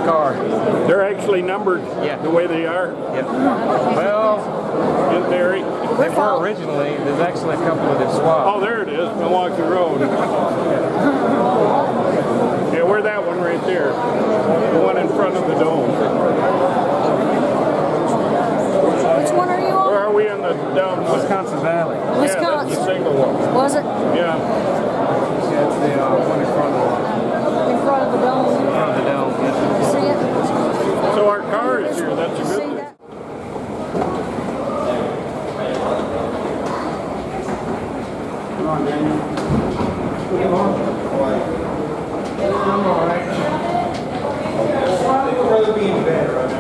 car. They're actually numbered the way they are? Yep. Well, in theory. They were originally. There's actually a couple of them swapped. Oh, there it is, Milwaukee Road. Yeah, we're that one right there. The one in front of the dome. Which one are you on? Where are we in the dome? Wisconsin Valley. Wisconsin. Yeah, that's the single one. Was it? Yeah. Yeah, it's the one in front of the In front of the dome. In front of the dome. Yes. See it? So our car is here. That's a good thing. Come on, Daniel. Come on. I'm all right. I'd rather be in bed right now.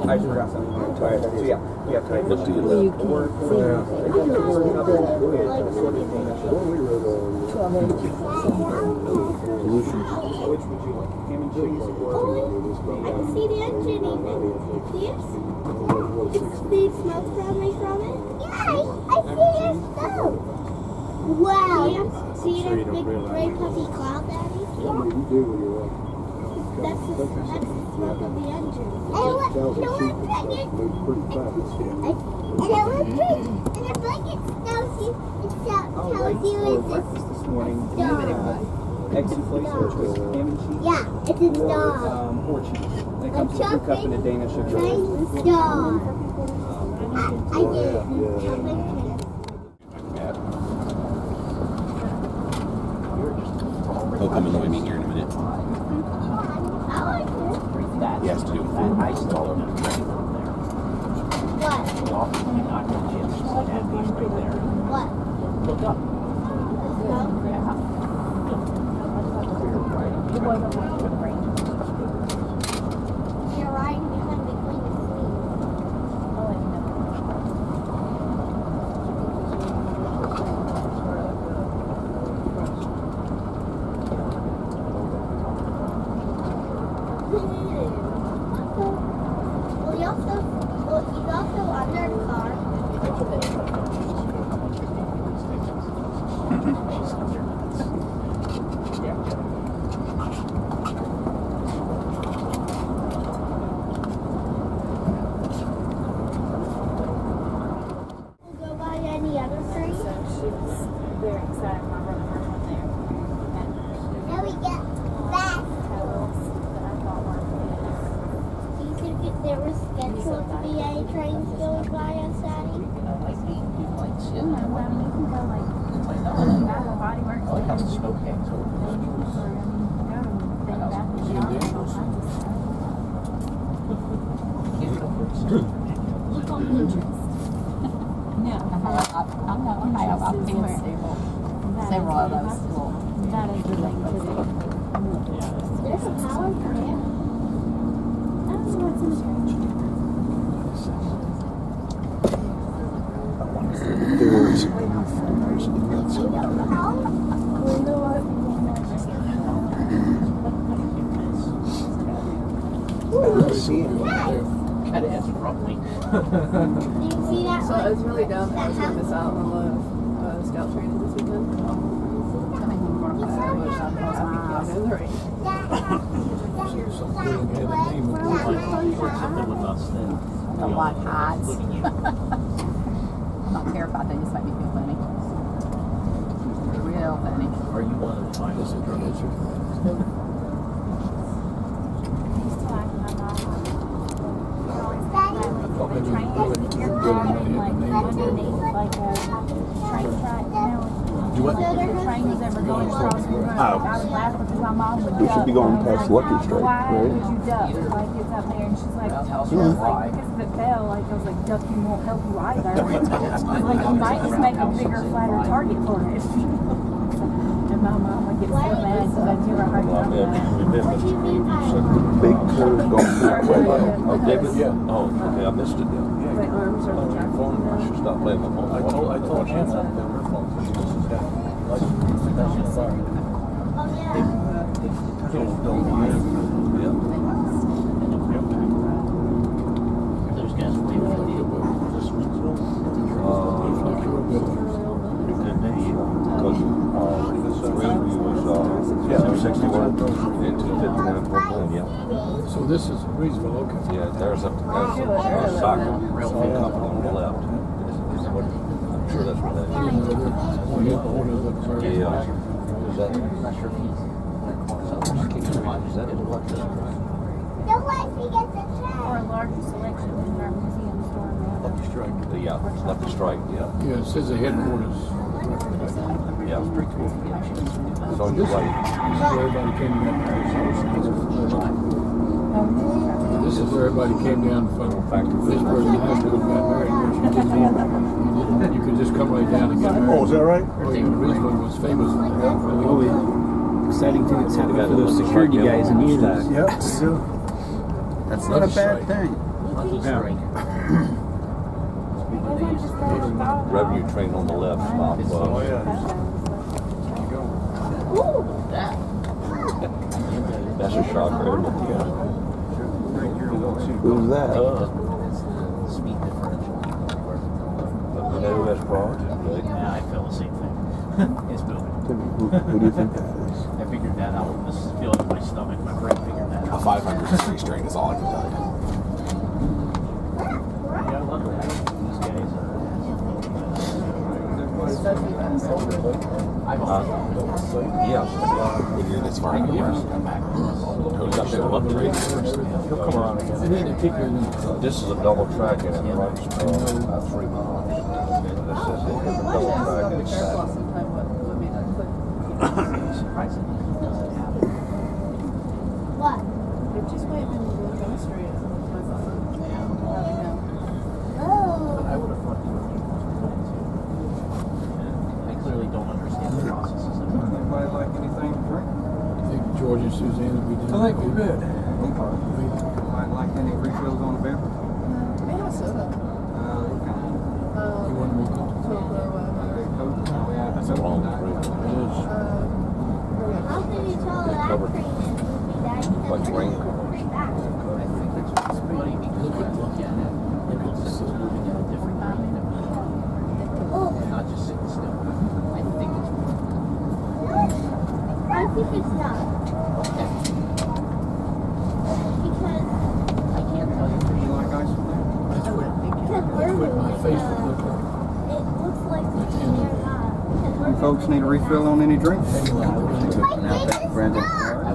I forgot something. So yeah, we have to You can't see it. Which would you like? Ham and cheese or? I can see the engine even. Yes. It's the smoke coming from it? Yeah, I see your smoke. Wow. See that big gray puffy cloud, Daddy? Yeah, you do when you're up. That's the smoke of the engine. And Pretty fast. it looks like it tells you it's Breakfast this morning. dog. Eggs and flakes or just ham and cheese? Yeah, it's a dog. Or cheese. It comes with a cup and a Danish sugar. Chinese dog. I get it. He'll come annoy me here in a minute. He has to do food. Ice all over the train. What? What? Look up. You're riding behind the queen. He's also under the car. We'll go by any other train. Very excited about running around there. Now we get back. Do you think if there was scheduled to be any trains going by us, Daddy? I like how the snow okay. So Look on Pinterest. No. I've seen several of those. That is related to the. There's a power plant. I don't know what's in the There's gotta answer properly. Do you see that So one? it's really dumb that I was going to miss out on the scout training this weekend. Something with us then. The white hides. I'm not terrified, they just make me feel funny. Real funny. Are you one of the finalists? Do what? The train was ever going across the road. I would laugh because my mom would We should be going past Lucky Strike, Why right? would you duck? Like it's up there, and she's like, because if it fell, like I was like, ducking won't help you either. Like you might just make a bigger, flatter target for it. And my mom would get so mad because I'd give her a hard time. What do you mean by big curve going that way. Oh, David? Yeah. Oh, okay, I missed it then. My arms are like I should stop playing my phone. I told him that they were phone. Oh, yeah. Those guys were even for the Yeah, 261 and 259. Yeah. So this is Greensboro, okay. Yeah, there's a soccer couple on the left. I'm sure that's what that is. Yeah. Is that? I'm not sure if he's. Is that in what? Don't let me get the Or train. a larger selection in our museum store. Lucky Strike. Yeah, Lucky Strike. Yeah. Yeah, it says the headquarters. Yeah, it's pretty cool. It's on your right. This is where everybody came down from Pittsburgh and Asheville and got married. You could just come right down and get married. Oh, is that right? Oh, yeah, Greensboro was famous. Exciting thing that's happened for those security guys in years. Yep. That's not a bad thing. Revenue train on the left stop. Oh, yeah. That's a shocker. Who's that? Speed differential. You know who that's brought? Yeah, I feel the same thing. It's moving. Who do you think that is? I figured that out. This feeling in my stomach, my brain figured that A out. 500 strain is all I can tell you. Yeah, luckily, these guys Yeah. It's fine. Who's up there? Love the radio first. He'll come around again. This is a double track and it runs about 3 miles. This is a double track and it's careful sad. sometime what made that click. surprisingly doesn't happen. What? It just might have been the chemistry of my thought. Having them. Oh. I would have thought you were too. I clearly don't understand the processes of it. Anybody like anything to drink? I think George and Suzanne would be doing. I think we're good. Anybody like any refills on the beverage? May have soda. You want more coffee? Coke or whatever. That's a long trip. It is. How can you tell that covered. train is moving down? Like rain cars. I think it's funny because when I look at it, it's moving at a different rate. Not just sitting still. I think it's moving. I think it's not. Because I can't tell you for You sure. like ice cream? That's what, because that's what my face would look like. it looks like they're not. You folks need a refill on any drinks? Like I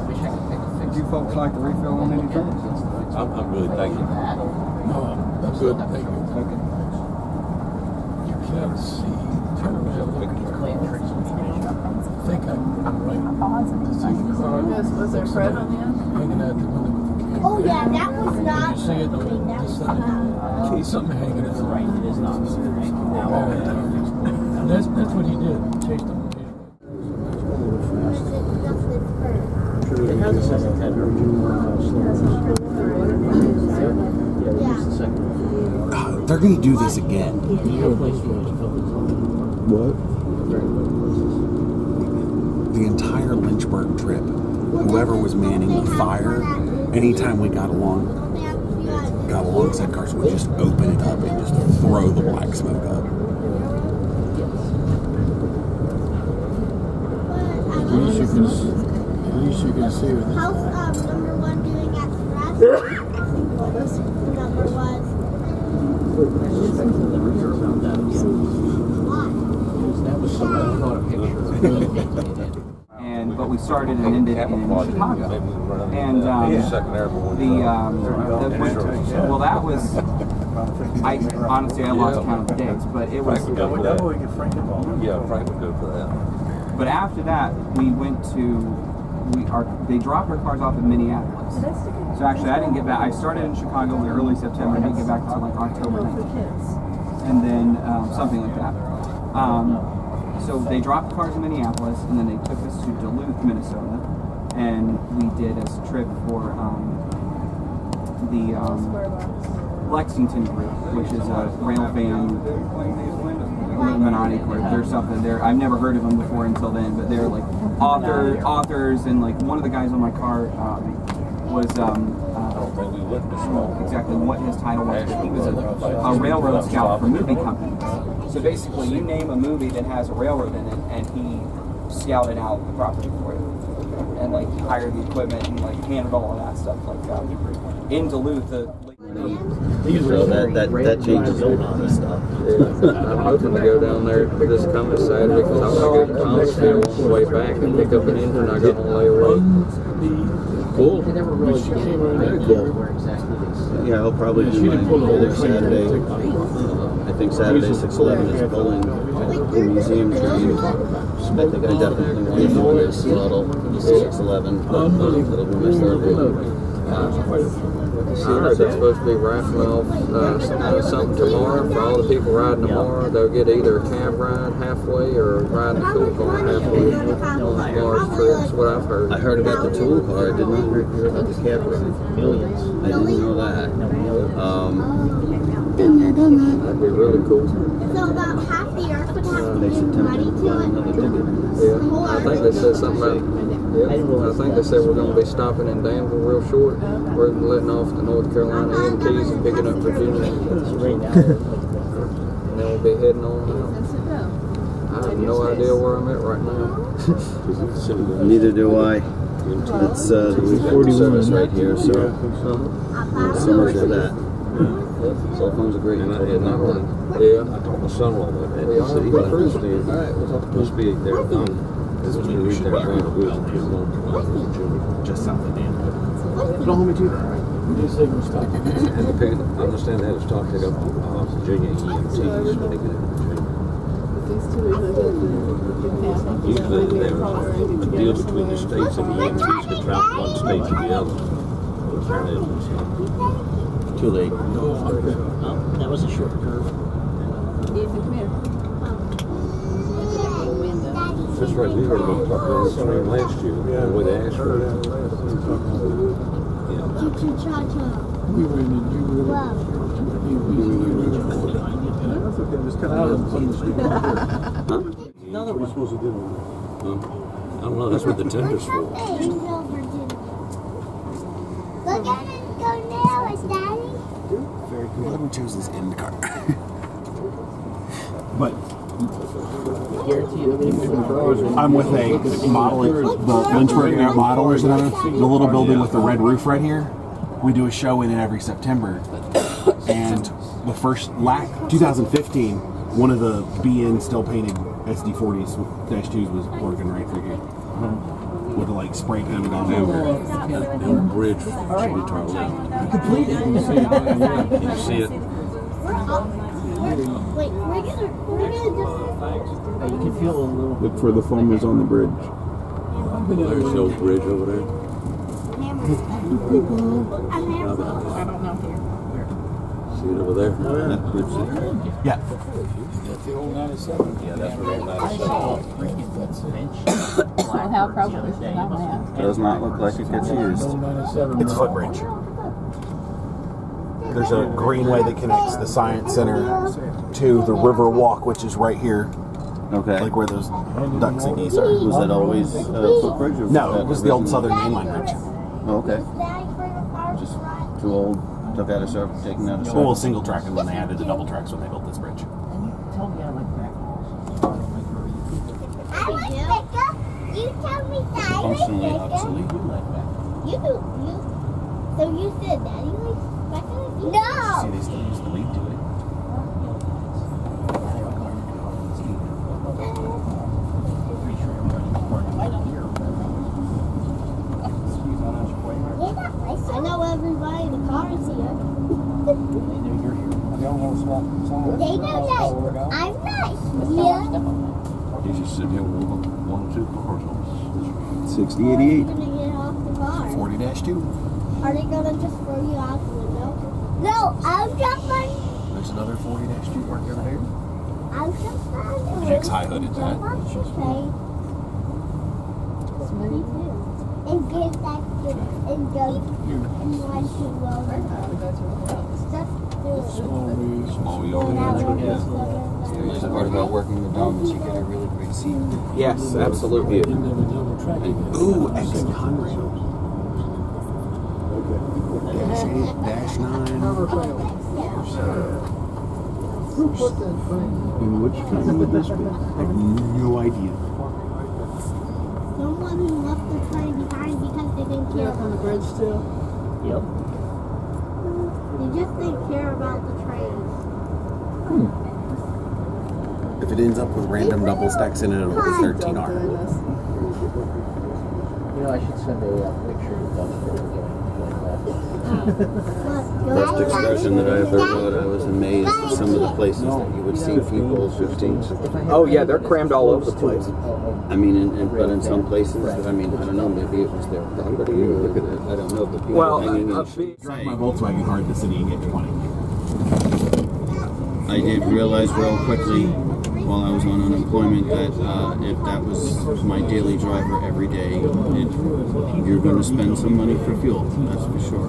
wish I could pick a fix. Would you folks like a refill on any drinks? I'm good, thank you. No, I'm good, thank you. Okay. Let's see. Turn around. Clean tricks with me. think I'm right. Pause and To see the car. Yes, was there Fred on the end? Hanging out the window with the camera. Oh yeah, that was not. You see it on the side. Something hanging in the Right, it is not. And that's what he did. Chased them. It has a second tender. They're going to do this again. What? The entire Lynchburg trip, whoever was manning the fire, anytime we got alongside cars, would just open it up and just throw the black smoke up. At least you can see it. How's number one doing at Scratch? What was number one? But we started and ended in Chicago. And that was, I honestly lost count of the days, but it was. Yeah, Frank would go for that. But after that, we went to, they dropped our cars off in Minneapolis. So actually, I didn't get back. I started in Chicago in early September. I didn't get back until like October 19th. And then something like that. So they dropped the cars in Minneapolis, and then they took us to Duluth, Minnesota, and we did a trip for the Lexington group, which is a rail van Illuminati group. There's something there. I've never heard of them before until then, but they're like authors, and like one of the guys on my car was exactly what his title was. He was a railroad scout for movie companies. So basically, you name a movie that has a railroad in it, and he scouted out the property for it, and like hired the equipment and like handled all of that stuff. Like in Duluth, So that changes a lot of stuff. I'm hoping to go down there this coming Saturday because I'm going to go to Thomasville on the way back and pick up an engine I got on layaway. Cool. Yeah, he'll probably do mine either Saturday. I think Saturday 6/11 is Pelham museum train. I think I definitely want to do this throttle 6/11. That'll be my third one. I heard that's supposed to be raffling off something tomorrow for all the people riding tomorrow. They'll get either a cab ride halfway or riding a tool car halfway on tomorrow's trip. That's what I've heard. I heard about the tool car. I did not hear about the cab ride. Millions. I didn't know that. That'd be really cool. So about half the earth would have to They give should money attempt to to buy it. another ticket. Yeah, I think they said something about. Yeah, I think they said we're going to be stopping in Danville real short. We're letting off the North Carolina EMTs and picking up Virginia. And then we'll be heading on out. I have no idea where I'm at right now. Neither do I. It's the 41 service right here, so so much for that. Cell phones are great. Yeah. I told my son-in-law about that. He said he must be there done. This was read their grand rules just south of Danville. Don't hold me to that. I understand that it's talking about Virginia EMTs when they get in Virginia. Usually they were the deal between the states and the EMTs could travel one state to the other. Too late. That was a short curve. Ethan, come here. That's right, we heard about talking this train last year, with Ashford. We were in the Another one. Supposed to do I don't know, that's what the tender's for. Look at it go now, it's Daddy. Very cool. Glad we chose this end car. But I'm with a model, the Lynchburg Modeler Center, the little building with the red roof right here. We do a show in it every September. And the first 2015, one of the BN still painted SD40s-2s was working right through here. With the like spray painted on over. And the bridge should be turned left. completed. Can you see it? Wait, we're gonna just You can feel a little. Look for the foamers on the bridge. There's no bridge over there. I'm I don't know here. See it over there? That bridge there. Yeah. That's the old 97. Yeah, that's where the old 97 was. Well, how probably should not have. Does not look like it gets used. Old 97. It's a footbridge. There's a greenway that connects the Science Center to the River Walk, which is right here, Okay. like where those ducks and geese are. Was that always a footbridge? Or No, that it was the old original? Southern Mainline Bridge. Oh, okay. Just too old. Took out a service, taken out a service. Well, single track, and then they added the double tracks when they built this bridge. And you told me I like that. I like pickup. You tell me that I Functionally like obsolete. pickup. You like that. You do. So you said Daddy likes pickup? No. See, they still use the lead to it. I know everybody in the car is here. They know you're here. They know that I'm not here. He's just sitting here with one or two cars on. 6088. They're gonna get off the car. 40-2. Are they gonna just throw you out the window? No, I'll jump on. There's another 40-2 parked over there. I'll jump on. Jake's high hooded to that. Me too. And get that and go and want to roll. Just do it. Small Go yard. that way. The nice part about working the dome is you get a really great seat. Yes, absolutely. Ooh, X100. -8, -9. And which train would this be? I have no idea. Someone who left the train behind because they didn't care about On the bridge too. Yep. They just didn't care about the train. If it ends up with random double stacks in it, it'll be 13R. Goodness. You know, I should send a picture of them. First excursion that I ever rode, I was amazed at some of the places that you would see people 15s. Oh yeah, they're crammed all over the place. I mean, but in some places, I mean, I don't know, maybe it was their property or I don't know, but people Well, hanging in Drive my Volkswagen car to the city and get 20. I did realize real quickly while I was on unemployment that if that was my daily driver every day, you're going to spend some money for fuel, that's for sure.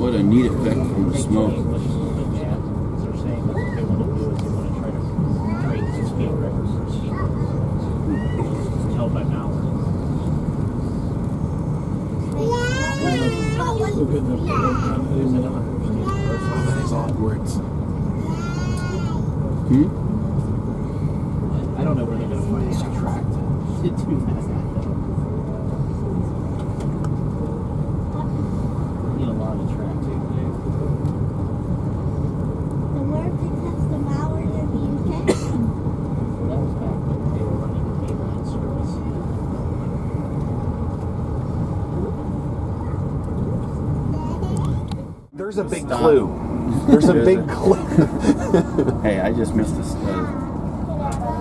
What a neat effect from the smoke. Tell by now. That is awkward. I don't know where they're going to find a track to do that. Need a lot of track too. The word to test the malware in the UK. That was back when they were running the mainline service. There's a big clue. There's a big clue. Hey, I just missed this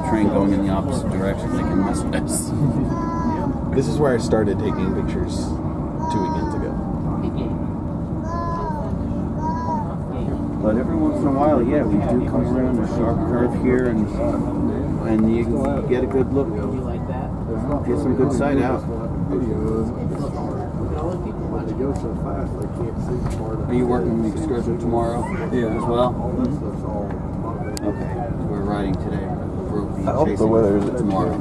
train going in the opposite direction, making mess. This is where I started taking pictures 2 weekends ago. But every once in a while, yeah, we do come around a sharp curve here, and you get a good look, get some good sight out. Are you working the excursion tomorrow? Yeah, as well. Mm-hmm. Okay, we're riding today. I hope the weather isn't tomorrow.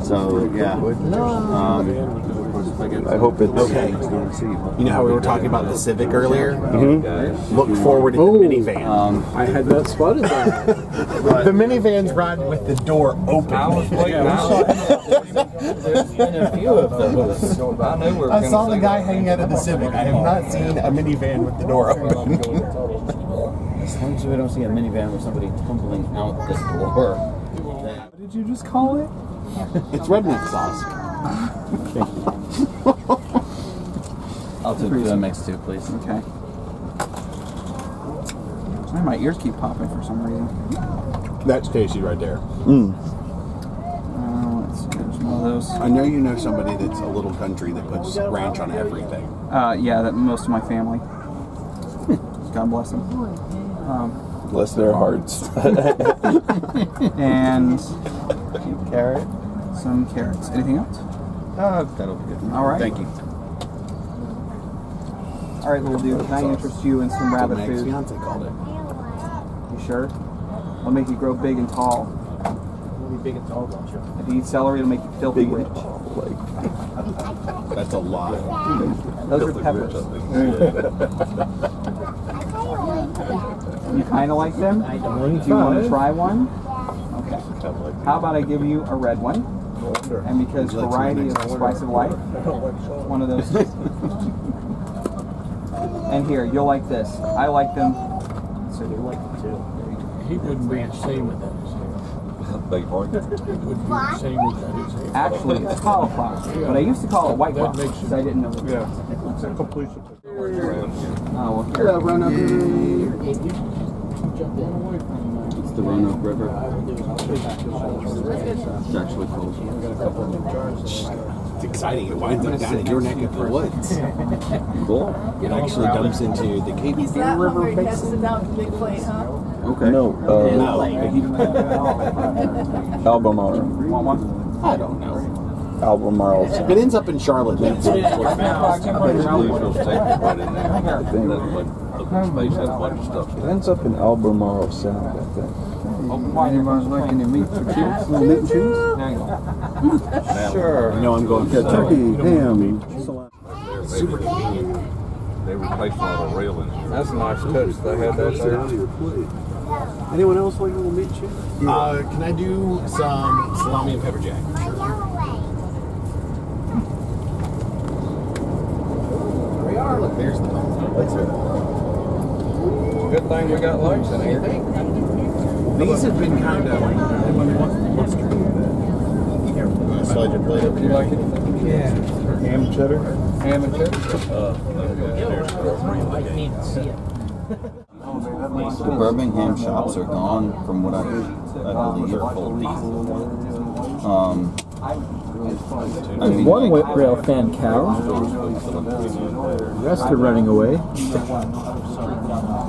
So yeah. I hope it's okay. You know how we were talking about the Civic earlier? Mm-hmm. Look forward to the minivan. I had not spotted that. The minivan's riding with the door open. I was waiting. There's been a few of those. I knew we were I saw the guy hanging out of the Civic. I have not seen a minivan with the door open. As long as we don't see a minivan with somebody tumbling out the door. What did you just call it? It's redneck sauce. Thank you. I'll do the mix too, please. Okay. My ears keep popping for some reason. That's Chessie right there. Let's see, there's one of those. I know you know somebody that's a little country that puts ranch on everything. Yeah, that most of my family. God bless them. Bless their hearts. And Carrot. some carrots. Anything else? That'll be good. All right. Thank you. All right, little dude. Can I interest you in some rabbit My food? ex-fiance called it. You sure? I'll make you grow big and tall. You'll be big and tall, don't you? If you eat celery, it'll make you filthy rich. That's a lot. Those are peppers. You kind of like them? Do you want to try one? Okay. How about I give you a red one? And because variety is the spice of life, one of those. And here, you'll like this. I like them. So you like them too. He wouldn't be the same with that. Beg your pardon? He wouldn't be the same with that. Actually, it's cauliflower. But I used to call it white That flour makes because I didn't know. Yeah. It's a complete. Oh, well, here. Hello, Roanoke. Jump away from It's the Roanoke River. It's actually cold. It's exciting. It winds up down in your neck of the woods. Cool. It actually dumps into the Cape He's Fear that River hungry, basin. passes it down to the big plate, huh? Okay. No, No. Albemarle. Want one? I don't know. Albemarle. If it ends up in Charlotte, then it's I believe you'll take it right in there. That space has a bunch of stuff. It ends up in Albemarle Sound, I think. Anyone's looking to meat for chips? Little meat and cheese? There you go. Sure. You know I'm going for Turkey, ham. super convenient. They replaced all the railings. That's a nice touch. They had that there. Anyone else like a little meat and cheese? Can I do some salami and pepper jack? There we are. Look, there's the lights. Good thing we got lights in here. These have been kind of. Slide your plate up You like it? Yeah. Ham cheddar? Ham and cheddar? The Birmingham shops are gone from what I believe are full. I mean, One like, rail fan cow. The rest are running away. It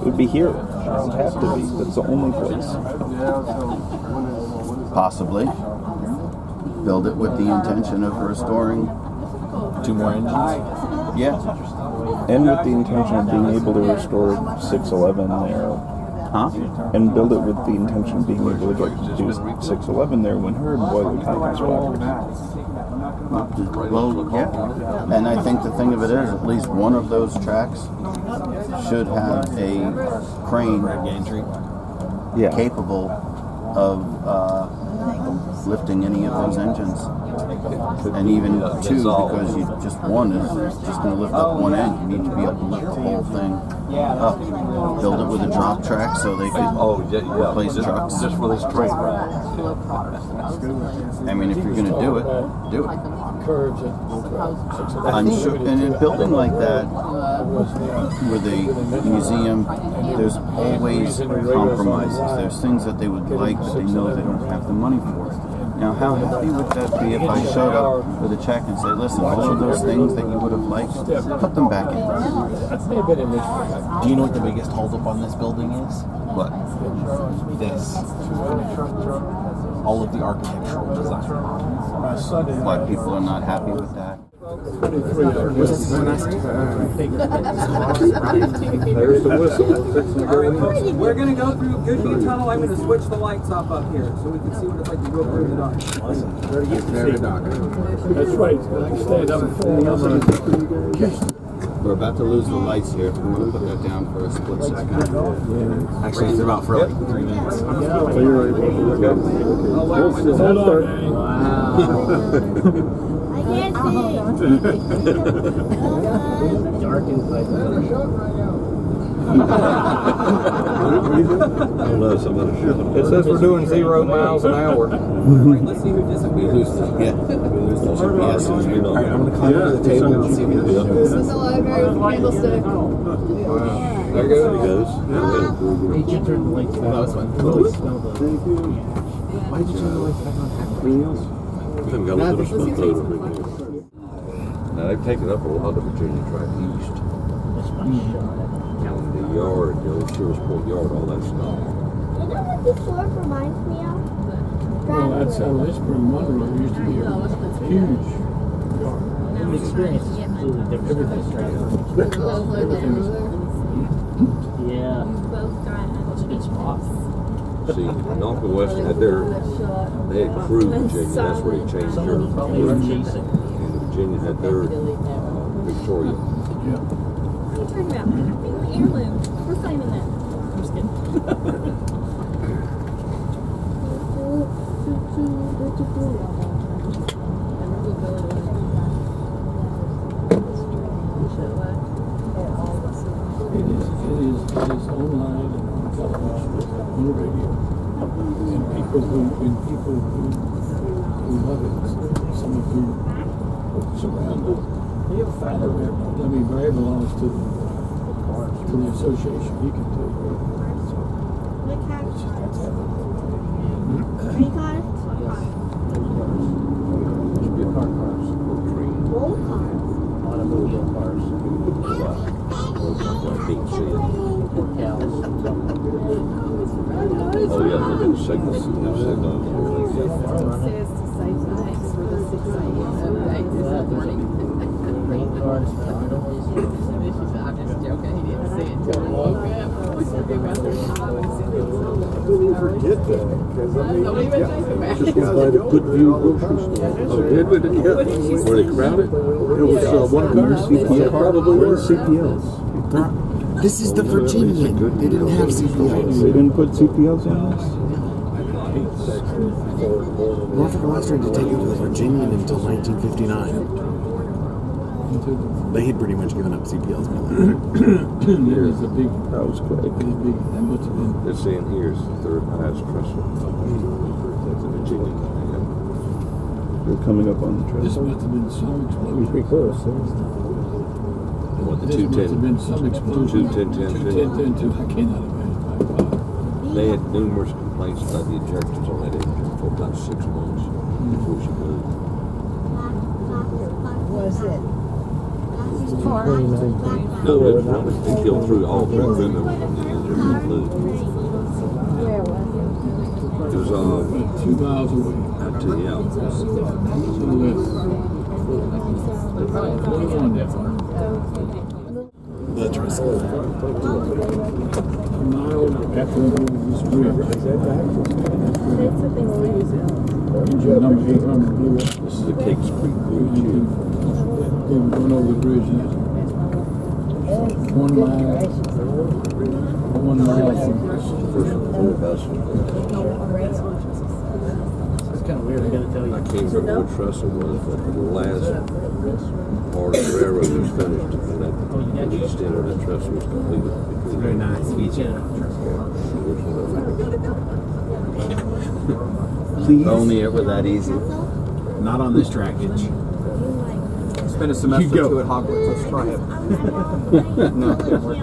would be here. It would have to be. That's the only place. possibly. Build it with the intention of restoring 2 more engines? Yeah. And with the intention of being able to restore 611 there. Huh? And build it with the intention of being able to do 611 there when Herd boiler tank is backwards. Well, yeah. And I think the thing of it is, at least one of those tracks should have a crane capable of lifting any of those engines. And even 2, because you just one is just going to lift up one end. You need to be able to lift the whole thing up. Build it with a drop track so they can replace trucks. Just for this train ride. I mean, if you're going to do it, do it. I'm sure, and in a building like that, with a museum, there's always compromises. There's things that they would like, but they know they don't have the money for. Now, how happy would that be if I showed up with a check and say, listen, all of those things that you would have liked, put them back in. Do you know what the biggest holdup on this building is? What? This. All of the architectural design. Why people are not happy with that? There's the whistle. Fixing to go in. We're going to go through Goodview Tunnel. I'm going to switch the lights off up here so we can see what it's like to go through the dark. That's right. Stand up and We're about to lose the lights here. If we want to put that down for a split second. Actually, it's about for like 3 minutes. Hold on. Dark and It says we're doing 0 miles an hour. Let's see who disappears. Yeah. Yes. All right, I'm gonna climb over the table and see if This is the library with candlestick. There goes. Hey, you turned the lights back on. Really smell the... Why did you turn the lights back on? Now they've taken up a lot of Virginia track east. The yard, Sherrisport Yard, all that stuff. You know what this store reminds me of? Well, that's how Lynchburg Monroe used to be a huge yard. The experience is completely different. Everything was Yeah. That's a good spot. See, Norfolk Western had they had Crew, Virginia, that's where they changed their Someone probably were chasing. and Virginia had their Victoria. Yeah. What are you talking about? Heirloom. We're claiming that. I'm just kidding. It is online and on television, on the radio. And people who love it, some of who surround it. I mean, Barry belongs to the association. He can do it. It's just that's happening. Three cars? Cars. Roll cars. Automobile cars. Or cows. Oh yeah, look at the signals. Green cars. I'm just joking. He didn't see it until he woke up. You forget that, because I mean, Just by the good view grocery store. Oh, did we? Yeah. Were they crowded? It was one car. CPL. Probably were CPLs. This is the Virginian. They didn't have CPLs. They didn't put CPLs on this? Norfolk Western did take over the Virginian until 1959. They had pretty much given up CPLs by then. There was a big, That was quick. that must have been. They're saying here's the third highest trestle. That's in Virginia. They're coming up on the This trail. must have been some explosion. Pretty close. What, the This must have 210? been some explosion. 210. 210. I cannot imagine. My God. They had numerous complaints about the ejectors on that engine for about 6 months before she moved. Was it? No, they killed through all three crew members on the engine and flew. Where was It was About 2 miles away. out to the out. To the left. They're going that far. The trestle. A mile after we moved this bridge. Engine number 800 blew up. This is the Cakes Creek Bridge here. They were going over the bridge now. 1 mile. 1 mile from First full vessel. It's kind of weird, I gotta tell you. I can't remember what trestle was, but the last part of the railroad was finished. And the east end of that trestle was completed. Very nice feature. Please. Only ever that easy. Not on this trackage. Spend a semester or two at Hogwarts. Let's try it. No, it didn't work.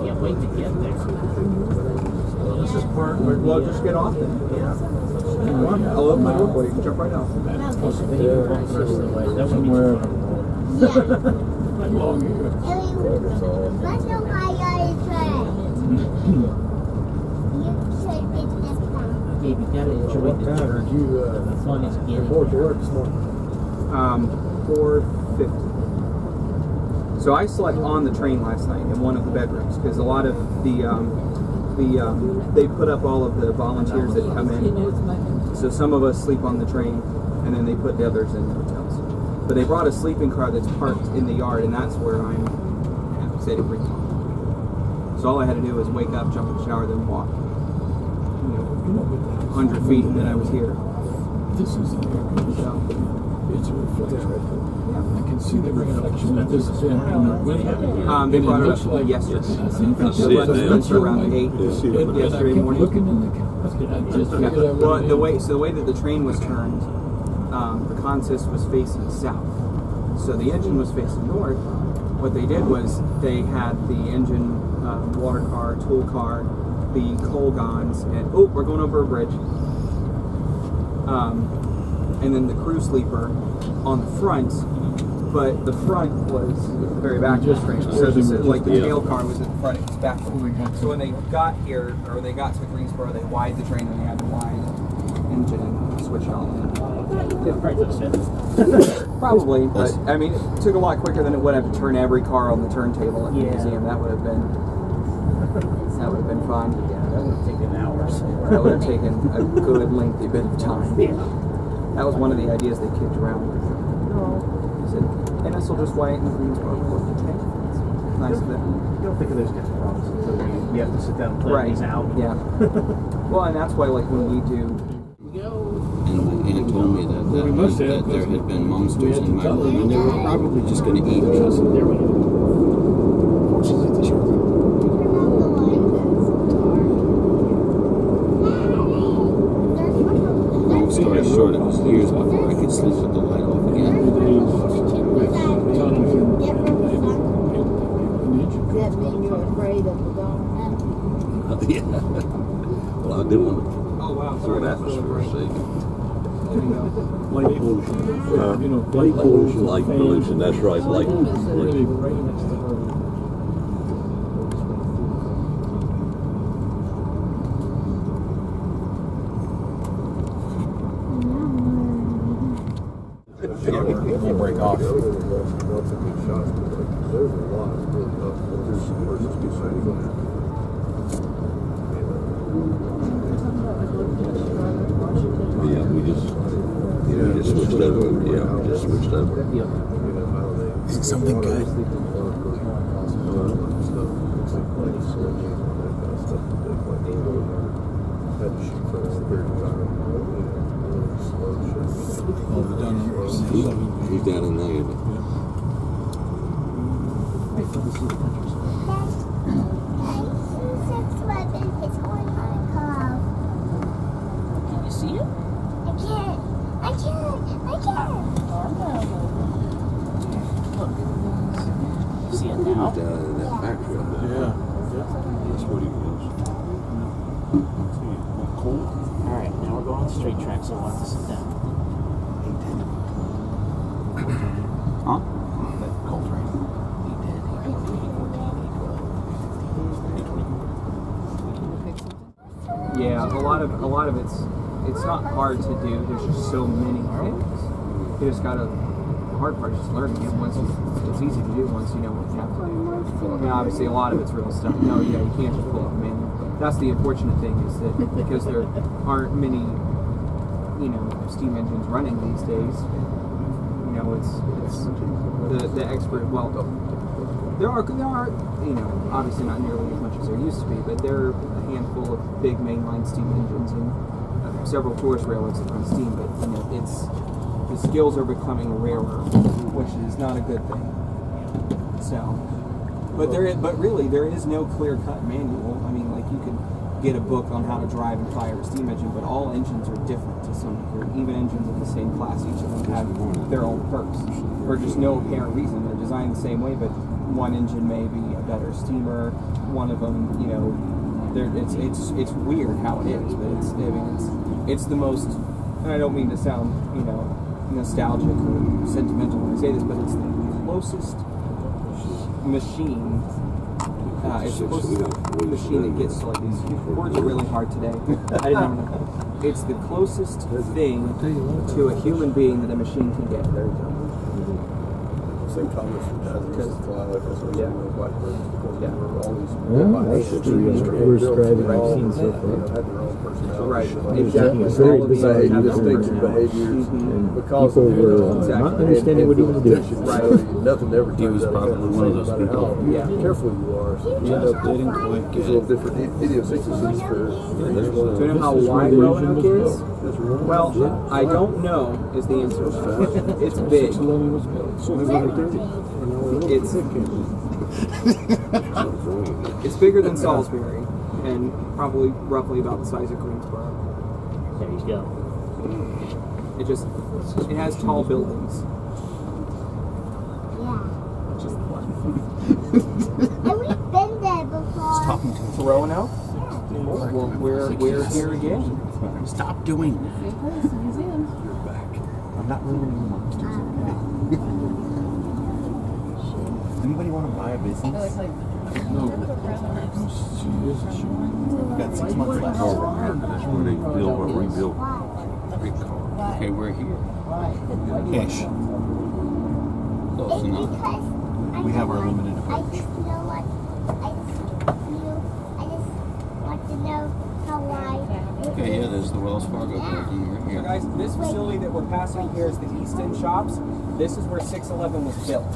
Can't wait to get there. This is part where, well, just get off then. Come on, I'll open my door for you. You can jump right out. somewhere long ago. Let's go buy your train. Gabe, you gotta enjoy the journey. The fun is getting there. 4:50. So I slept on the train last night in one of the bedrooms because a lot of they put up all of the volunteers that come in. So some of us sleep on the train, and then they put the others in hotels. But they brought a sleeping car that's parked in the yard, and that's where I'm sitting right now. So all I had to do was wake up, jump in the shower, then walk 100 feet, and then I was here. This is it's a I can see the reflection of this in the window. They brought it up yesterday. They let us enter around 8 yesterday morning. Looking in the I just figured I Well, would. the way that the train was turned, the consist was facing south. So the engine was facing north. What they did was they had the engine, water car, tool car, the coal gons, and we're going over a bridge. And then the crew sleeper on the front, but the front was the very back of the train. So this is like the tail car was at the front, it was back. So when they got here, or they got to Greensboro, they widened the train and they had to wide engine and switch it on. Probably, but I mean, it took a lot quicker than it would have to turn every car on the turntable at the museum. That would have been fun. Yeah, that would have taken hours. That would have taken a good lengthy bit of time. That was one of the ideas they kicked around. And this will just widen the Greensboro. Nice of it. You don't think of those kinds of problems until you have to sit down and plan these out. Yeah. Well, and that's why, like, when we do. And my aunt told me that there had been monsters in my room, and they were probably just going to eat me. Long story short, it was years before I could sleep with the light off again. Does that mean you're afraid of the dark? Yeah. Well, I did want to. Oh, wow. For an atmosphere's sake. Light pollution. Light pollution. Light pollution, that's right. Light pollution. Right next to her. We'll break off. Yeah, we just switched over. Yeah, we just switched over. Is it something good? He's down in there. Can you see it? I can't. You see it He's now? down in that factory up there. Yeah. That's what he was. Alright, now we're going on the straight track, so we'll have to sit down. Huh? Cold train. Yeah, a lot of it's not hard to do. There's just so many things. You just gotta. The hard part is just learning it. Once it's easy to do once you know what you have to do. I mean, obviously, a lot of it's real stuff. No, yeah, you can't just pull up a manual. That's the unfortunate thing is that because there aren't many, steam engines running these days. It's the expert. Well, there are obviously not nearly as much as there used to be, but there are a handful of big mainline steam engines and several tourist railroads that run steam. But the skills are becoming rarer, which is not a good thing. So, but really there is no clear-cut manual. I mean, like you could get a book on how to drive and fire a steam engine, but all engines are different to some degree. Even engines of the same class, each of them have their own perks for just no apparent reason. They're designed the same way, but one engine may be a better steamer. One of them, it's weird how it is, but it's the most. And I don't mean to sound nostalgic or sentimental when I say this, but it's the closest machine. It's the closest machine that gets to like these words are really hard today. I didn't even know. It's the closest thing to a human being that a machine can get. There you go. St. Thomas has a fly like this. Yeah. We're striving. I've seen so far. Right. Exactly. Very distinct behaviors. Because people were not understanding what he was doing. Right. Nothing ever. He was probably one of those people. Yeah. Careful you are. You end up getting quite good. A little different idiosyncrasies for. Do you know how wide Roanoke is? Well, I don't know is the answer. It's big. It's bigger than Salisbury and probably roughly about the size of Greensboro. There you go. It has tall buildings. And we've been there before. Talking to To Roanoke? Well, we're here again. Stop doing that. It's a museum. I'm not ruining the monsters, okay? Anybody want to buy a business? We've got 6 months left. That's where they build or rebuild. Okay, we're here. Ish. Close enough. Because We have our limited I approach. just know what I just want to know how wide. Okay, yeah, there's the Wells Fargo building right So here. guys, this facility that we're passing here is the East End Shops. This is where 611 was built.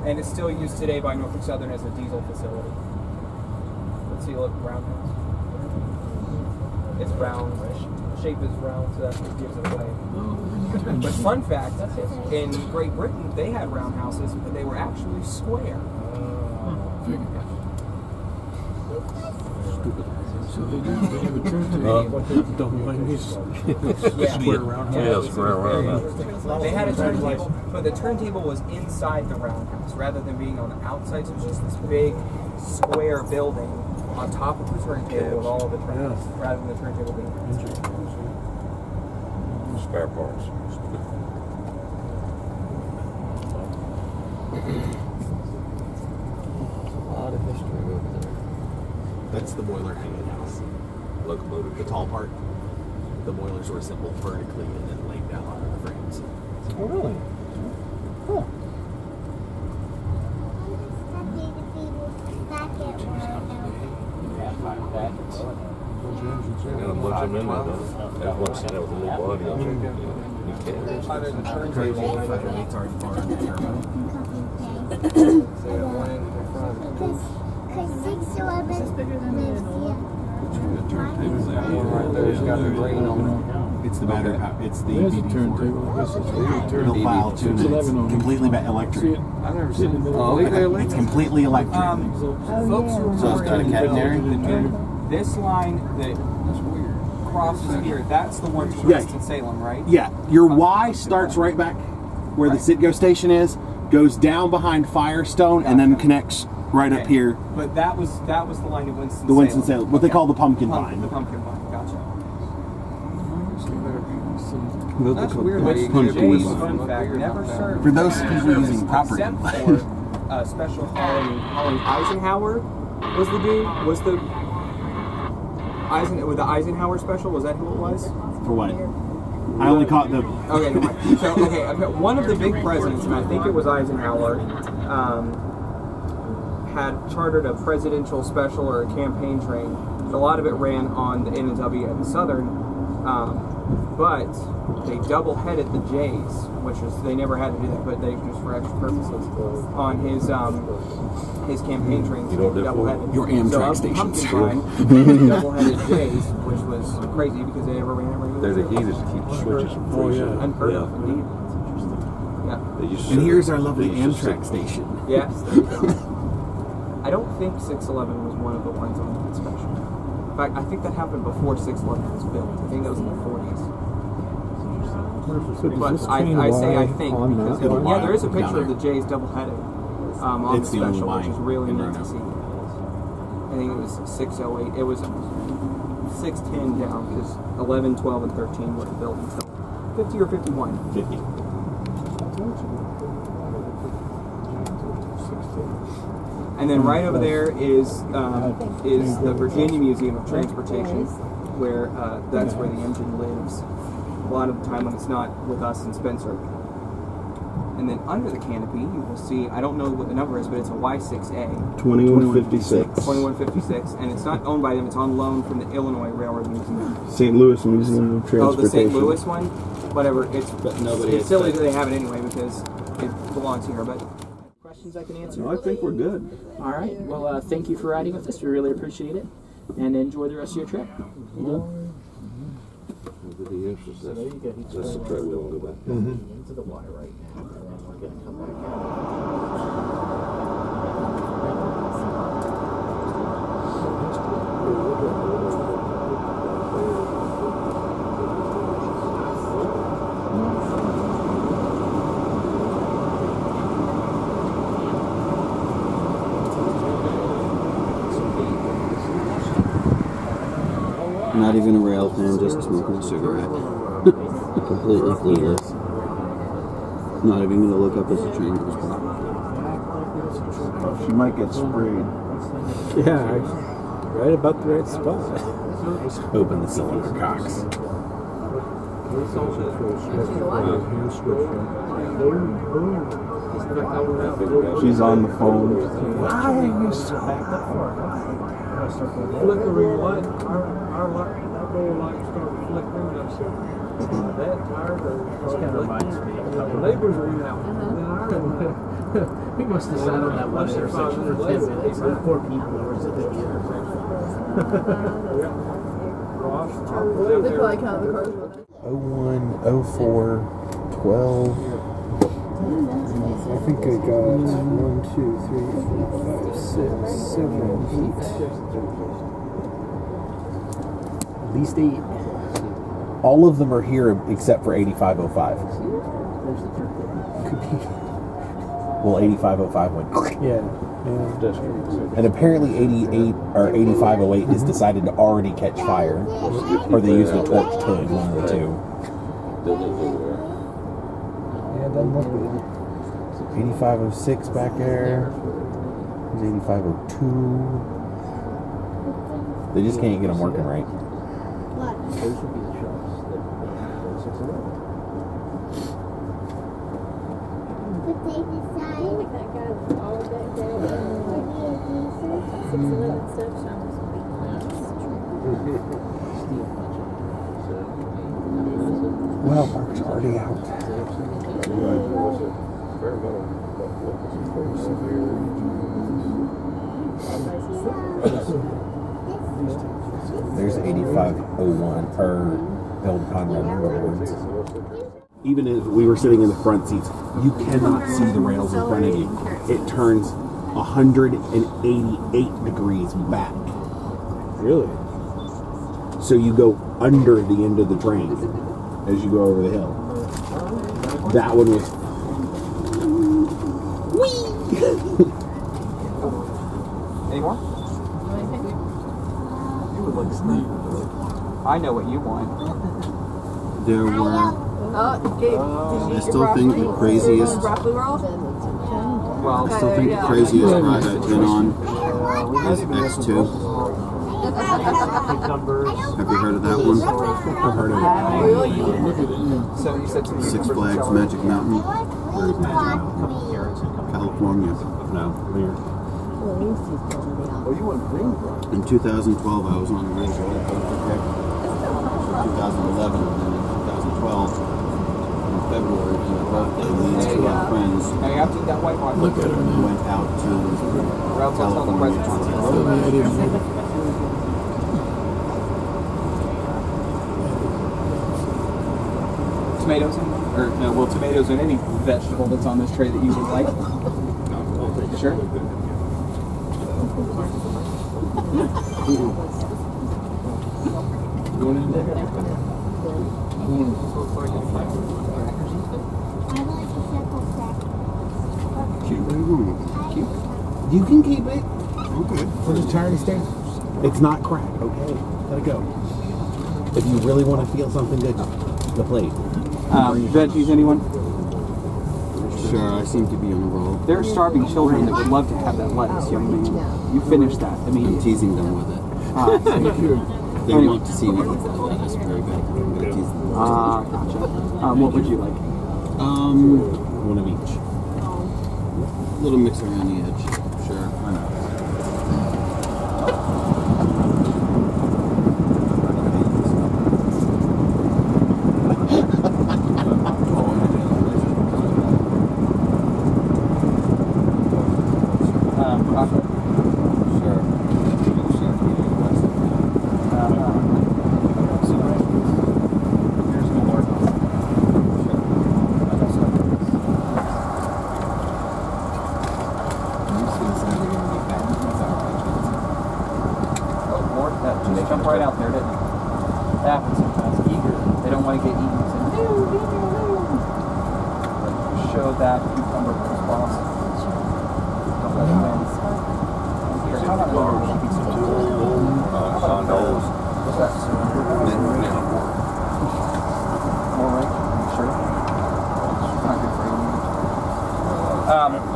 And it's still used today by Norfolk Southern as a diesel facility. Let's see, look, roundhouse. It's round, shape is round, so that's what gives it away. But fun fact, in Great Britain, they had roundhouses, but they were actually square. Don't mind me. Square roundhouse. Yeah, square roundhouse. They had a turntable, but the turntable was inside the roundhouse rather than being on the outside. So it was just this big square building on top of the turntable with all of the turntables, rather than the turntable being inside. Spare parts. A lot of history over there. That's the boiler hanging house. Locomotive, the tall part. The boilers were assembled vertically and then laid down onto the frames. Oh, really? Huh. Back at Roanoke. And then lunch them in there, though. That lunch in there with a little body on it. You can't. There's a turntable. It's already far under turbo. Because 611 It's bigger than lives the here. There's got the green on It's the battery power. It's the There's a BB40. turntable. This is It'll plow too. It's completely electric. I've never seen it. It's completely electric. Folks who So it's got a catenary? this line that crosses here, that's the one to Yeah. Winston-Salem, right? Yeah, your Y starts right back where the Citgo station is, goes down behind Firestone, and then connects right up here. But that was the line to Winston-Salem. The Winston-Salem, what they call the pumpkin vine. The pumpkin vine, gotcha. That's That's weird. That's Jay's pumpkin. fun fact, never served For those people using property. except for special Holly Eisenhower was the dude, was the Eisenhower special, was that who it was? For what? I only caught the... Okay, never mind. So, okay, one of the big presidents, and I think it was Eisenhower, had chartered a presidential special or a campaign train. A lot of it ran on the N&W and the Southern, but they double-headed the J's, which is, they never had to do that, but they just for extra purposes, on his campaign trains. You know what they're for? Double-headed. Your Amtrak so stations. Pumpkin Vine, double-headed J's, which was crazy because they never ran a regular There's a train. heater to keep the switches from freezing. Unheard of, indeed. Yeah. They used to And sit- here's our lovely they used to Amtrak sit- station. Yes, there you go. I don't think 611 was one of the ones on that special. In fact, I think that happened before 611 was built. I think that was in the 40s. But I say I think because there is a picture of the Jays double-headed on It's the the only special, which line is really in neat to Roanoke. see. I think it was 608. It was 610 down because 11, 12, and 13 were built until 50 or 51. 50. And then right over there is the Virginia Museum of Transportation, where that's where the engine lives. a lot of the time when it's not with us and Spencer. And then under the canopy, you will see, I don't know what the number is, but it's a Y6A. 2156. 2156, and it's not owned by them, it's on loan from the Illinois Railroad Museum. St. Louis Museum of Transportation. Oh, the St. Louis one? Whatever, it's silly that they have it anyway because it belongs here, but... Questions I can answer? No, I think we're good. All right, well, thank you for riding with us, we really appreciate it, and enjoy the rest of your trip. So there you go. That's the trip we want to go back. Into the water right now, and then we're going to come back out. Not even a rail fan, just smoking a cigarette. Completely clueless. Not even going to look up as the train goes by. She might get sprayed. Yeah, right about the right spot. Open the cylinder cocks. She's on the phone. Why are you so backed up for? Flickering light, our door light started flickering. I said, that tired or This kind of reminds me of the neighbors are out. we must have sat on that one intersection for 10 minutes. Those poor people that were sitting at the intersection. They probably counted the cars with it. 01, 04, 12. I think I got 1, 2, 3, 4, 5, 6, 7, 8. At least 8. All of them are here except for 8505. Well, 8505 went. Yeah. And apparently 88 or 8508 has decided to already catch fire. Or they used a torched hood, one of the two. Yeah, doesn't look good. 8506 back there. There's 8502. They just can't get them working right. Those would be the shops that 611. But they decide That guy all that day and like 611 step shops. Well, Mark's already out. There's 8501 or Old Conrad number boards. Even if we were sitting in the front seats, you cannot see the rails in front of you. It turns 188 degrees back. Really? So you go under the end of the train as you go over the hill. That one was. Any more? You would look sneaky. I know what you want. There were, I still think the craziest, broccoli roll? Well, I still think the craziest ride I've been on is X2. Have you heard of that one? I've heard of it. so you said to me Six Flags Magic Mountain, California. No, weird. Oh, you want Greensboro? In 2012, I was on a real roller coaster trip. 2011, and then in 2012, in February, for my birthday, me and two of our friends Hey, after that white water. Look at her now. went out to California. California. Tomatoes in, or no, well, tomatoes in any vegetable that's on this tray that you would like. Sure. Going in there. Cute. You can keep it. Okay. For the tiny stand. It's not crack. Okay. Let it go. If you really want to feel something good, the plate. Veggies, anyone? Sure, I seem to be on a roll. There are starving children that would love to have that lettuce, young man. You finished that. I mean, I'm teasing them with it. They want to see me eat that lettuce very bad. I'm going to tease them. What would you like? One of each. A little mix around the edge. Sure, why not?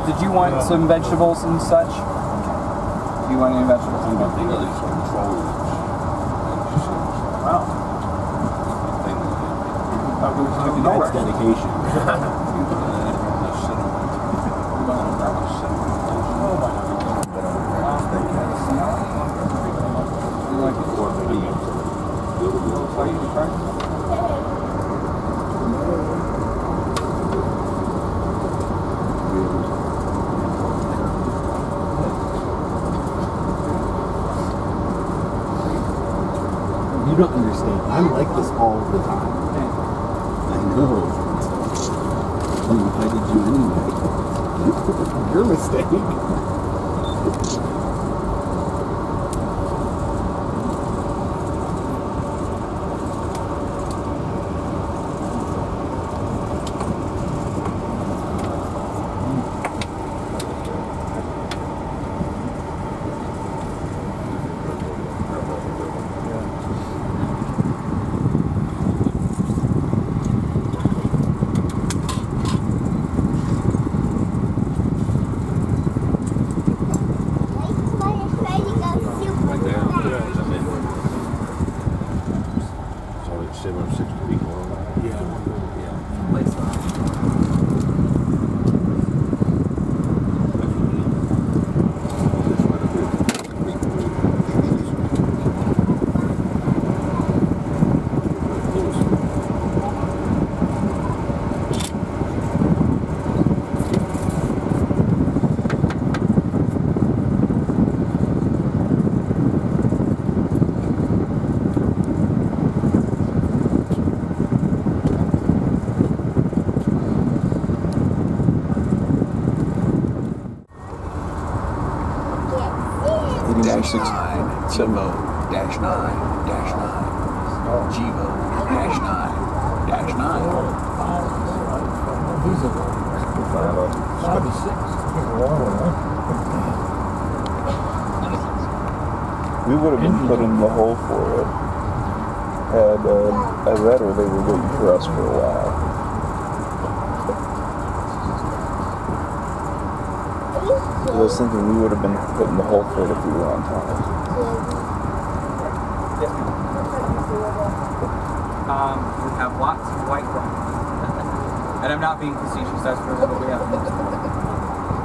Did you want some vegetables and such? Do you want any vegetables? Wow. That's dedication. You don't understand. I'm like this all the time. I know. I invited you anyway. Your mistake. Simbo -9 Jivo -9 We would have been put in the hole for it had that, or they were waiting for us for a while. I was thinking we would have been put in the hole for it if we were on time. We have lots of white rum. And I'm not being facetious, that's for what we have.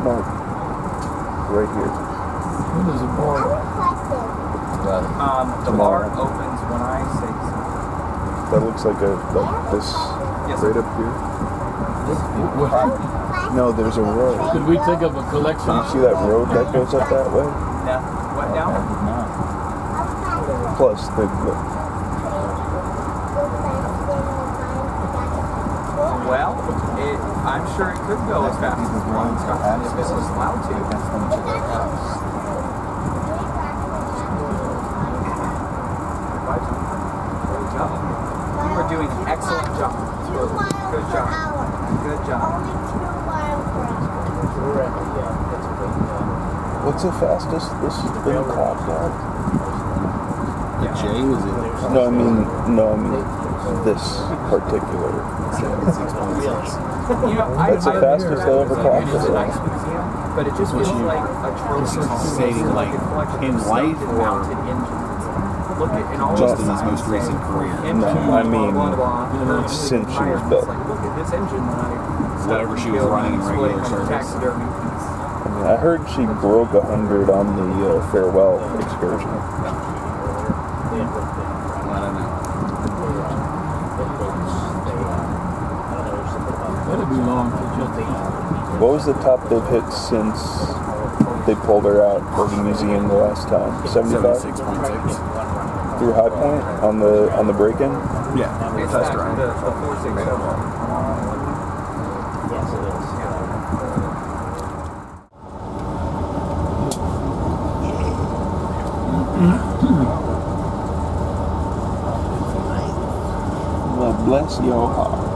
No. Right here. What is a bar? The bar opens when I say so. That looks like this right up here. No, there's a road. Could we think of a collection? You see that road that goes up that way? Yeah. What now? Plus Well, I'm sure it could go as fast as one if it was allowed to. Good job. You were doing an excellent job. Good job. Good job. What's the fastest this has been clocked at? The J was in there. No, I mean this particular. That's the fastest they'll ever clock It's a nice museum, but it just feels like a trophy. Stating like in life or look at in all just the in his signs most say recent career. MG, No, I mean, blah, blah, blah, since she was it's built. like, look at this engine that I Whatever she was running in regular service. taxidermy piece. I mean, I heard she broke 100 on the farewell excursion. I don't know. That'd be long to jump. What was the top they've hit since they pulled her out of the museum the last time? 75? 76.6. Through High Point on the break-in? Yeah, It's that's that, right. the 467. Yes, it is. Well, bless your heart.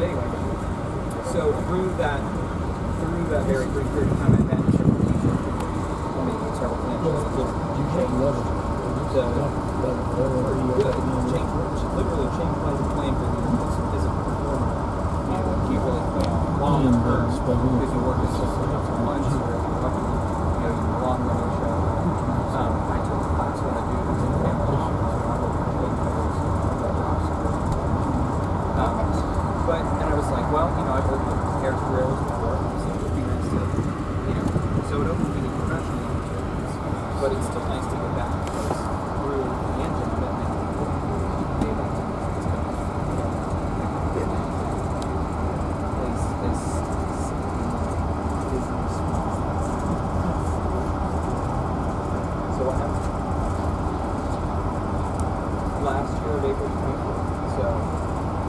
anyway, so through that very brief period of time, I met several people. I mean, several clinicians. Literally changed my claim for me as a performer. You know, he really long term because you work with months or long running show. I took a class when I do but and I was like, well, I've worked with hair careers before, so it would be nice to, so it opens many professional opportunities. But it's still nice to get back because through the engine of it, be able to So what happened? Last year of April 24th. So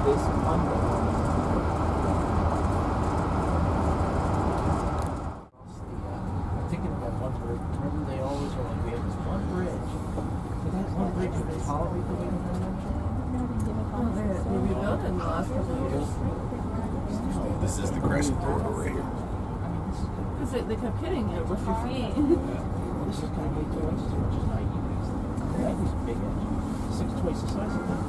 this Monday. I'm thinking of that one bridge. Remember they always were like, we have this one bridge. But that one bridge would tolerate the weight of that engine? They've rebuilt it in the last couple of years. This is the Crescent corridor right here. Because they kept kidding you with your feet. This is going to be 2 inches, which is 90 inches. 90's a big engine. 6 twice the size of that.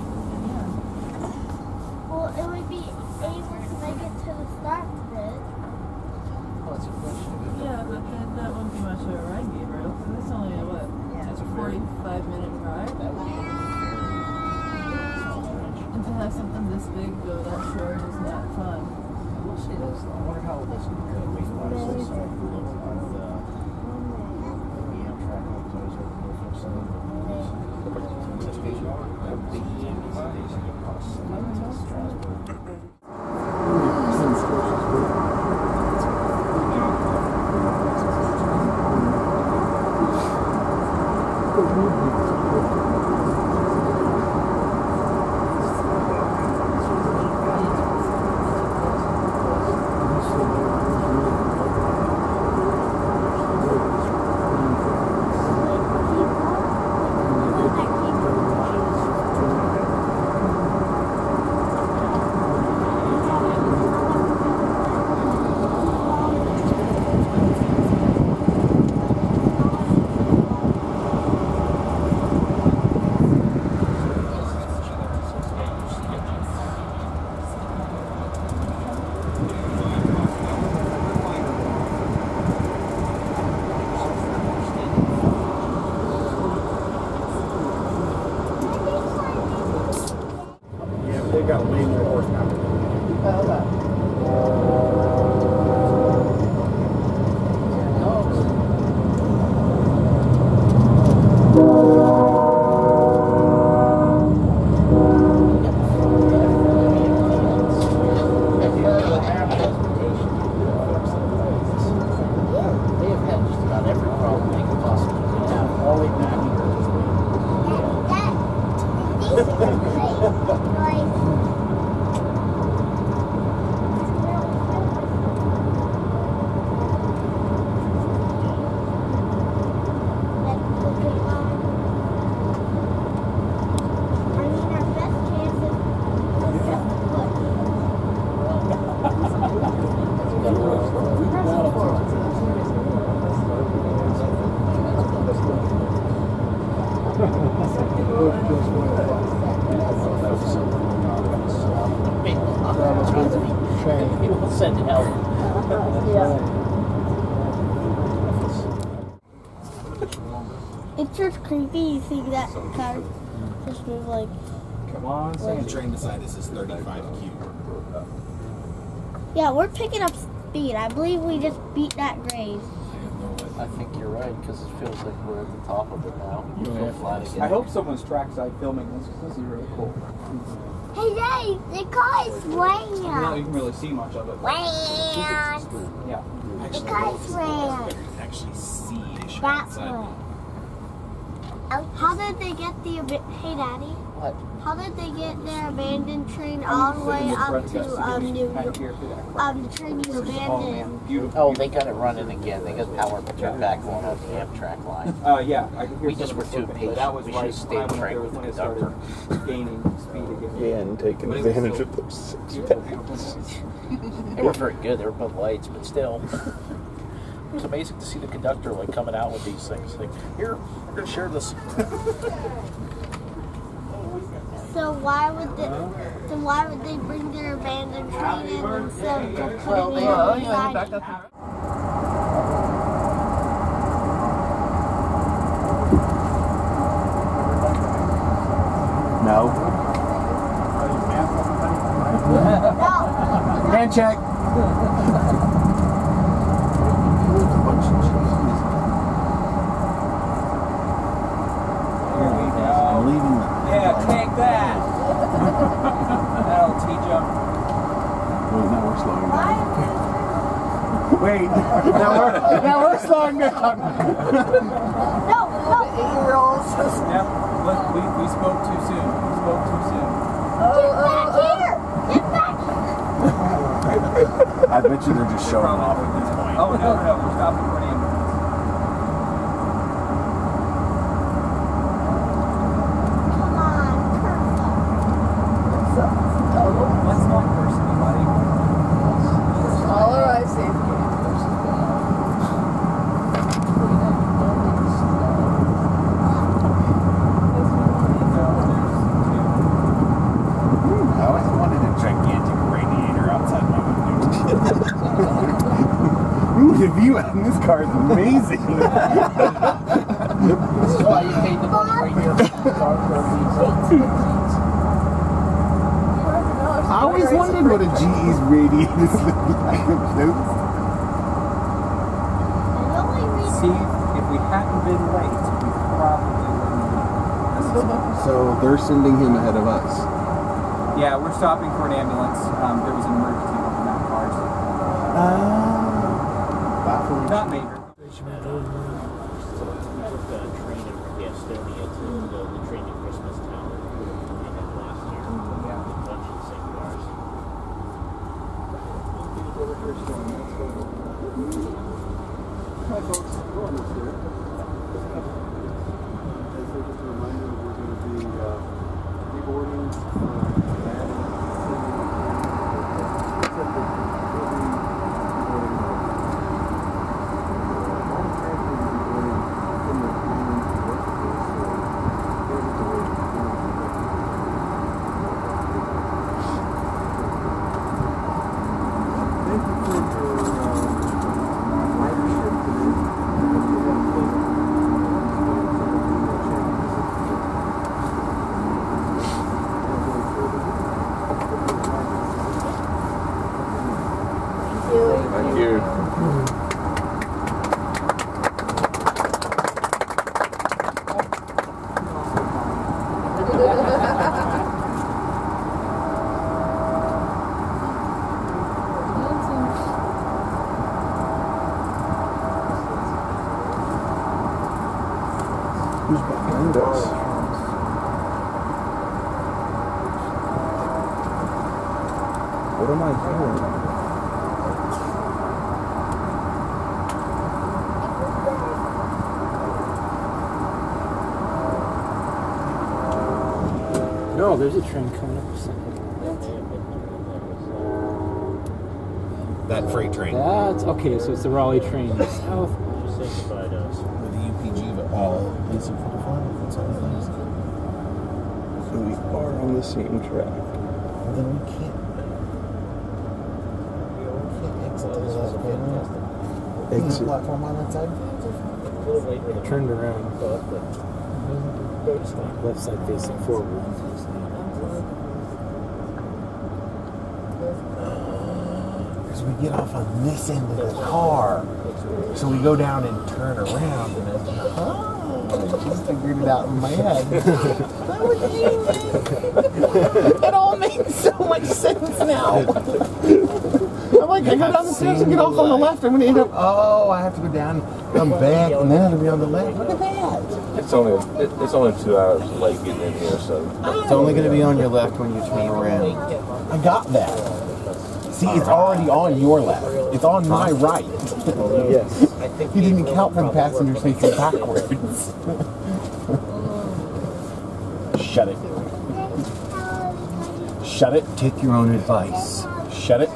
Well, it would be able to make it to the start bridge. Oh, it's a question of it. Yeah, but then that wouldn't be much of a ride, Gabriel. Because it's only a, what? It's a 45-minute ride. And to have something this big go that short is not fun. We'll see this. I wonder how this is going to weight wise. It's like the Amtrak goes over the Norfolk side. Anticipation of the days across Strasbourg. got way more horsepower. It's just creepy. You see that car just move like. Come on, The train beside us is 35Q. Yeah, we're picking up speed. I believe we just beat that grade. I think you're right, because it feels like we're at the top of it now. You feel flat again. I hope someone's trackside filming this, because this is really cool. Hey, Dave, the car is way You up. can really see much of it. Yeah. The car's way up. Actually see That's way. How did they get the... Hey, Daddy. How did they get their abandoned train all the way up to New York? The train you abandoned. Oh, they got it running again. They got power turned back on the Amtrak line. Yeah, I could hear We just were too impatient. That was We right should have stayed trained with the when it conductor. started gaining speed again. Yeah, and taking But it was advantage still of those beautiful, 6 They were very good. They were both lights, but still. It was amazing to see the conductor like coming out with these things. Like, here, we're gonna share this. So why would they bring their abandoned train in instead of just putting it inside? No. Hand check. I'm leaving them. Yeah, take that. That'll teach them. Wait, now we're slowing down. Wait, now we're slowing down. No. 8-year-olds. Yep. Look, we spoke too soon. We spoke too soon. Get back here! I bet you they're just showing off at this point. Oh, no, we're stopping for an ambulance. Come on, Let's not curse anybody. All right, safe. I always wanted a gigantic radiator outside my window. The view in this car is amazing. This is why you paid the money right here for the car for I always wondered what a GE's radiator is like. See, if we hadn't been late, we probably wouldn't. So they're sending him ahead of us. Yeah, we're stopping for an ambulance. There was an emergency on that car. Baffling. Not major. Hi folks, we're almost there. Just a reminder, we're going to be reboarding, Thank you. Who's behind us? What am I hearing? No, there's a train coming up. That freight train. That's okay. So it's the Raleigh train south. With the UPG, Lisa 45. That's all it is. So we are on the same track. Well, then we can't. Exit to the left corner. Exit. Platform on that side. Turned around. Left side facing forward. Because we get off on this end of the car. So we go down and turn around. And then, I just figured it out in my head. That was genius. It all makes so much sense now. I'm like, I go down the steps and get off on the left. I'm gonna end up. Oh, I have to go down, come back, and then it'll be on the left. Look at that. It's only 2 hours late getting in here, so It's only gonna be on your left when you turn around. I got that. See, it's already on your left. It's on my right. Yes. You didn't count for the passengers facing backwards. Shut it. Shut it. Take your own advice. Shut it.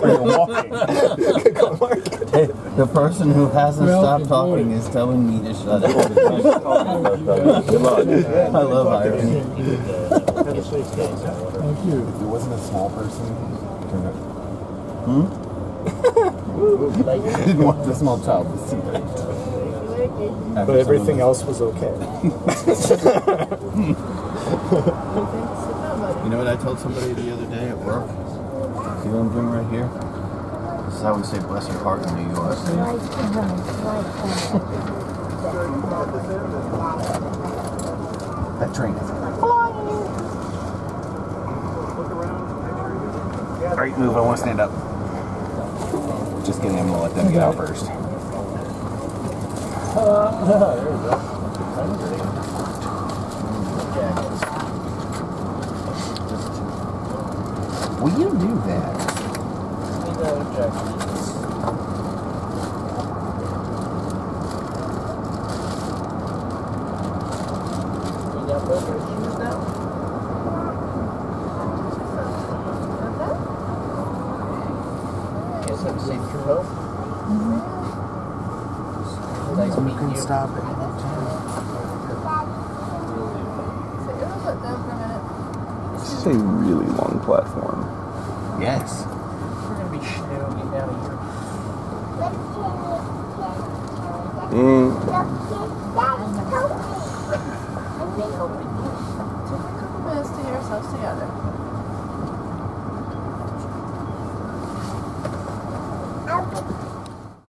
Or you're walking. Hey, the person who hasn't stopped talking is telling me to shut it. good luck. I love irony. Thank you. If it wasn't a small person, turn it. Didn't want the small child to see that. But everything else was okay. You know what I told somebody the other day at work? See what I'm doing right here? This is how we say bless your heart in New York. That train is flying. Alright, move. I want to stand up. Just kidding. I'm going to let them get out first. Will you do that? Nice meeting can you. stop it. This is a really long platform. Yes. We're gonna be getting down here. Take a couple minutes to get ourselves together.